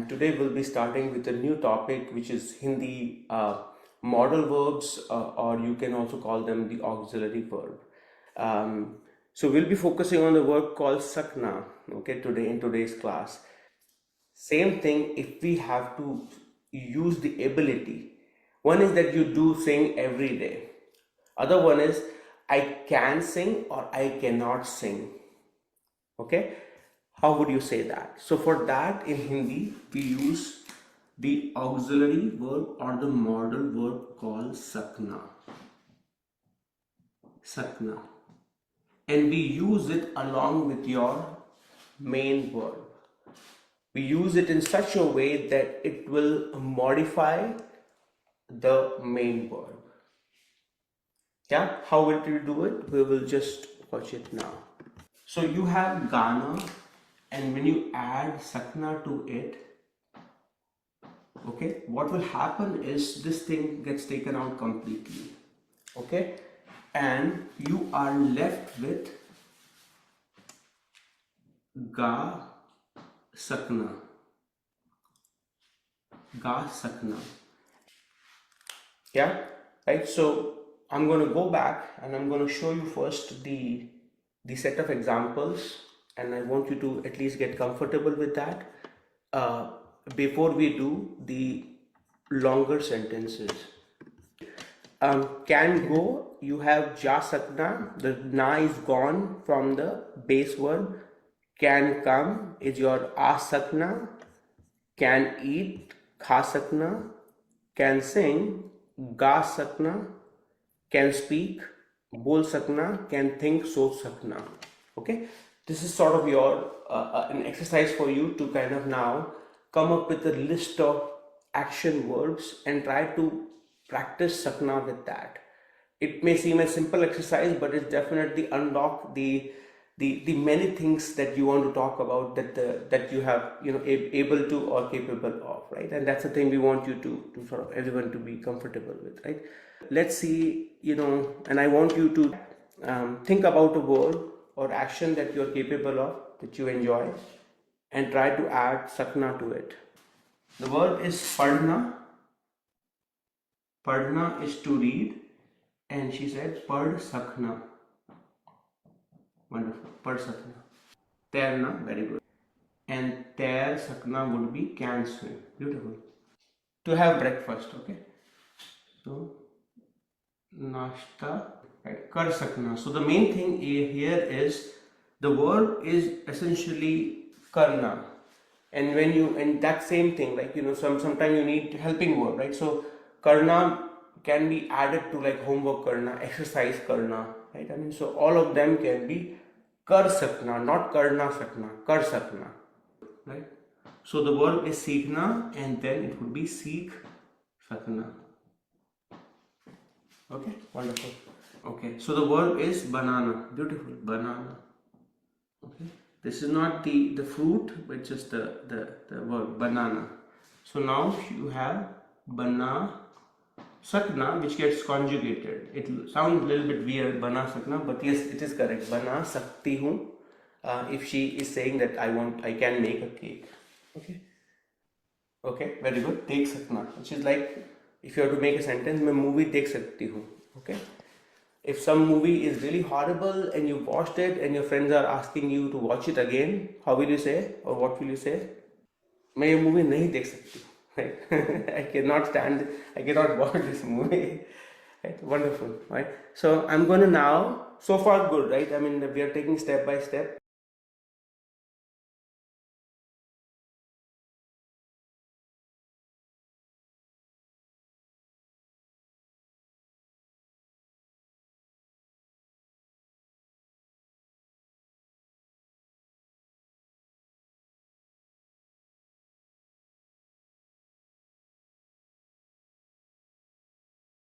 and today we'll be starting with a new topic, which is Hindi modal verbs, or you can also call them the auxiliary verb. So we'll be focusing on the verb called Sakna, okay, today in today's class. Same thing if we have to use the ability. One is that you do sing every day. Other one is I can sing or I cannot sing. Okay, how would you say that? So for that in Hindi we use the auxiliary verb or the modal verb called Sakna. Sakna. And we use it along with your main verb. We use it in such a way that it will modify the main verb. Yeah, how will you do it? We will just watch it now. So you have Gana, and when you add Sakna to it, okay, what will happen is this thing gets taken out completely, okay, and you are left with Ga Sakna. Ga Sakna. Yeah, right. So I'm going to go back and I'm going to show you first the set of examples, and I want you to at least get comfortable with that before we do the longer sentences. Can go, you have ja sakna, the na is gone from the base verb. Can come is your a sakna. Can eat, kha sakna. Can sing, ga sakna. Can speak, bol sakna. Can think, soch sakna. Okay, this is sort of your an exercise for you to kind of now come up with a list of action verbs and try to practice sakna with that. It may seem a simple exercise, but it definitely unlock the many things that you want to talk about, that you have, able to or capable of, right? And that's the thing we want you to sort of everyone to be comfortable with, right? Let's see, and I want you to think about a word or action that you're capable of, that you enjoy, and try to add sakna to it. The verb is padhna. Padhna is to read, and she said pad sakna. Wonderful. Pad sakna. Tairna, very good. And tair sakna would be can swim. Beautiful. To have breakfast, okay? So nashta, right? Kar sakna. So the main thing here is the verb is essentially karna, and when you, and that same thing, like sometimes you need helping verb, right? So karna can be added to like homework karna, exercise karna, right? I mean, so all of them can be kar sakna, not karna sakna, kar sakna, right? So the verb is seekhna, and then it would be seekh sakna. Okay, wonderful. Okay, so the verb is banana. Beautiful, banana. Okay, this is not the fruit, but just the verb banana. So now you have bana sakna, which gets conjugated. It sounds a little bit weird, bana sakna, but yes, it is correct. Bana sakti hu. If she is saying that I can make a cake. Okay. Okay, very good. Take sakna, which is like, if you have to make a sentence, मैं movie देख सकती हूँ. Okay. If some movie is really horrible and you watched it and your friends are asking you to watch it again, how will you say, or what will you say? मैं ये movie नहीं देख सकती. Right? I cannot watch this movie. Right? Wonderful, right? So I'm going to now, so far good, right? I mean, we are taking step by step.